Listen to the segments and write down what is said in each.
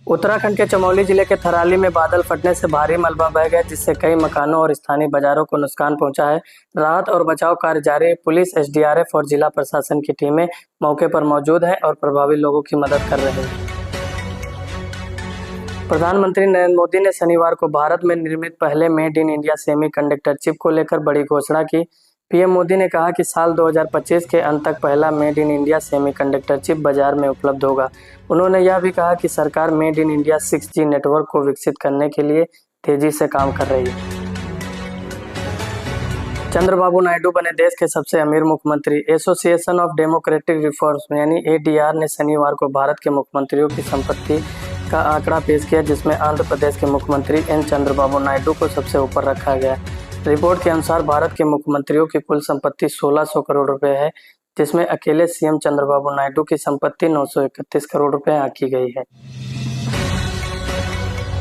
उत्तराखंड के चमोली जिले के थराली में बादल फटने से भारी मलबा बह गया, जिससे कई मकानों और स्थानीय बाजारों को नुकसान पहुंचा है। राहत और बचाव कार्य जारी है। पुलिस, एसडीआरएफ और जिला प्रशासन की टीमें मौके पर मौजूद हैं और प्रभावित लोगों की मदद कर रहे हैं। प्रधानमंत्री नरेंद्र मोदी ने शनिवार को भारत में निर्मित पहले made in India semiconductor chip को लेकर बड़ी घोषणा की। पीएम मोदी ने कहा कि साल 2025 के अंत तक पहला made in India semiconductor chip बाजार में उपलब्ध होगा। उन्होंने यह भी कहा कि सरकार made in India 6G network को विकसित करने के लिए तेजी से काम कर रही है। चंद्रबाबू नायडू बने देश के सबसे अमीर मुख्यमंत्री। एसोसिएशन ऑफ डेमोक्रेटिक रिफॉर्म्स यानी ADR ने शनिवार को भारत के मुख्यमंत्रियों की संपत्ति का आंकड़ा पेश किया, जिसमें आंध्र प्रदेश के मुख्यमंत्री N चंद्रबाबू नायडू को सबसे ऊपर रखा गया। रिपोर्ट के अनुसार भारत के मुख्यमंत्रियों की कुल संपत्ति 1600 करोड़ रुपए है, जिसमें अकेले सीएम चंद्रबाबू नायडू की संपत्ति 931 करोड़ रुपए आंकी गई है।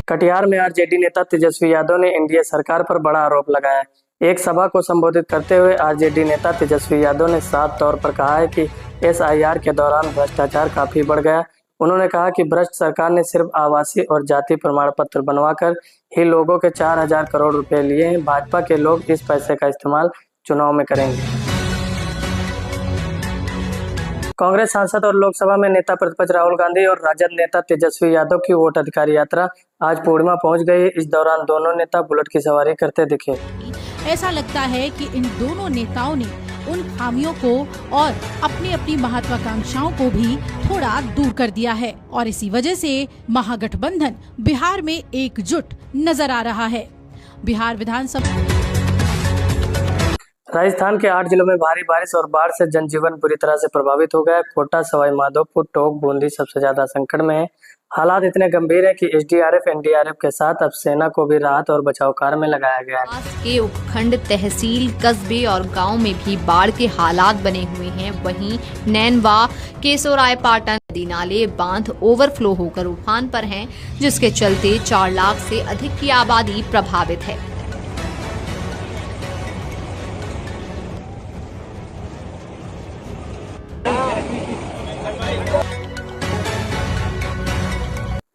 कटिहार में आरजेडी नेता तेजस्वी यादव ने एनडीए सरकार पर बड़ा आरोप लगाया। एक सभा को संबोधित करते हुए आरजेडी नेता तेजस्वी यादव ने साफ तौर पर कहा है कि SIR के दौरान भ्रष्टाचार काफी बढ़ गया। उन्होंने कहा कि भ्रष्ट सरकार ने सिर्फ आवासीय और जाति प्रमाण पत्र बनवाकर ही लोगों के 4000 करोड़ रुपए लिए हैं। भाजपा के लोग इस पैसे का इस्तेमाल चुनाव में करेंगे। कांग्रेस सांसद और लोकसभा में नेता प्रतिपक्ष राहुल गांधी और राजद नेता तेजस्वी यादव की वोट अधिकार यात्रा आज पूर्णिमा पहुंच गई। इस दौरान दोनों नेता बुलेट की सवारी करते दिखे। ऐसा लगता है कि इन दोनों नेताओं ने उन खामियों को और अपनी अपनी महत्वाकांक्षाओं को भी थोड़ा दूर कर दिया है और इसी वजह से महागठबंधन बिहार में एकजुट नजर आ रहा है। बिहार विधानसभा राजस्थान के 8 जिलों में भारी बारिश और बाढ़ से जनजीवन बुरी तरह से प्रभावित हो गया है। कोटा, सवाई माधोपुर, टोंक, बूंदी सबसे ज्यादा संकट में है। हालात इतने गंभीर है कि SDRF, NDRF के साथ अब सेना को भी राहत और बचाव कार्य में लगाया गया है। के उपखंड, तहसील, कस्बे और गांव में भी बाढ़ के हालात बने हुए हैं। वहीं नैनवा, केसोरायपाटन नदी नाले, बांध ओवरफ्लो होकर उफान पर हैं, जिसके चलते 4 लाख से अधिक की आबादी प्रभावित है।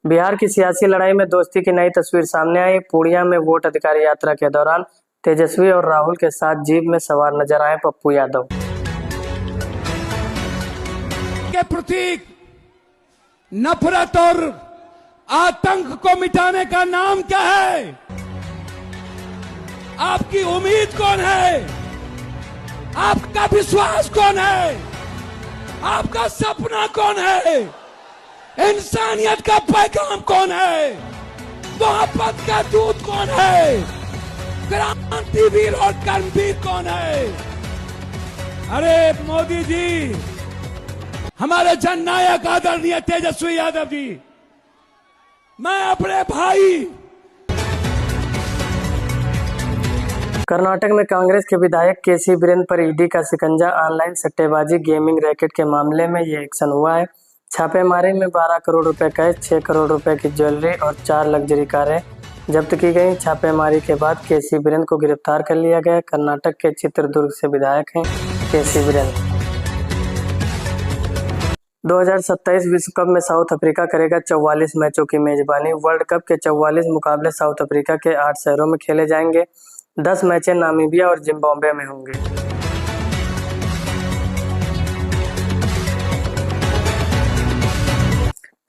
बिहार की सियासी लड़ाई में दोस्ती की नई तस्वीर सामने आई। पूर्णिया में वोट अधिकार यात्रा के दौरान तेजस्वी और राहुल के साथ जीप में सवार नजर आए पप्पू यादव। के प्रतीक नफरत और आतंक को मिटाने का नाम क्या है? आपकी उम्मीद कौन है? आपका विश्वास कौन है? आपका सपना कौन है? इंसानियत का पैगाम कौन है? मोहब्बत का दूत कौन है? क्रांतिवीर और कर्मवीर कौन है? अरे मोदी जी, हमारे जननायक आदरणीय तेजस्वी यादव जी, मैं अपने भाई। कर्नाटक में कांग्रेस के विधायक KC वीरेंद्र पर ईडी का शिकंजा। ऑनलाइन सट्टेबाजी गेमिंग रैकेट के मामले में ये एक्शन हुआ है। छापेमारी में 12 करोड़ रुपए कैश, 6 करोड़ रुपए की ज्वेलरी और 4 लग्जरी कारें जब्त की गई। छापेमारी के बाद KC वीरेंद्र को गिरफ्तार कर लिया गया। कर्नाटक के चित्रदुर्ग से विधायक हैं KC वीरेंद्र। 2027 विश्व कप में साउथ अफ्रीका करेगा 44 मैचों की मेजबानी। वर्ल्ड कप के 44 मुकाबले साउथ अफ्रीका के 8 शहरों में खेले जाएंगे। 10 मैचें नामीबिया और जिम्बाब्वे में होंगे।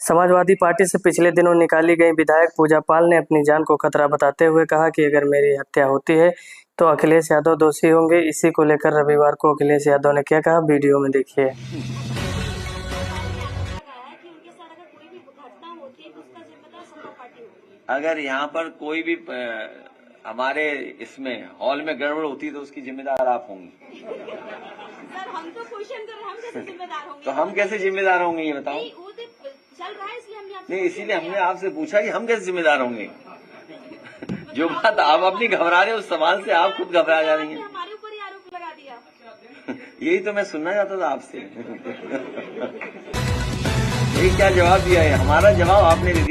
समाजवादी पार्टी से पिछले दिनों निकाली गई विधायक पूजा पाल ने अपनी जान को खतरा बताते हुए कहा कि अगर मेरी हत्या होती है तो अखिलेश यादव दोषी होंगे। इसी को लेकर रविवार को अखिलेश यादव ने क्या कहा, वीडियो में देखिए। अगर यहाँ पर कोई भी हमारे इसमें हॉल में गड़बड़ होती है तो उसकी जिम्मेदार आप होंगी। सर, हम तो क्वेश्चन कर रहे हैं, हम कैसे जिम्मेदार होंगे? तो हम कैसे जिम्मेदार होंगे ये बताओ? चल रहा है इसलिए हमने आपसे नहीं, इसीलिए हमने आपसे पूछा कि हम कैसे जिम्मेदार होंगे। जो बात आप अपनी घबरा रहे हो उस सवाल से आप खुद घबरा जा रही हैं। हमारे ऊपर ही आरोप लगा दिया। यही तो मैं सुनना चाहता था आपसे। ये क्या जवाब दिया है? हमारा जवाब आपने दे दिया।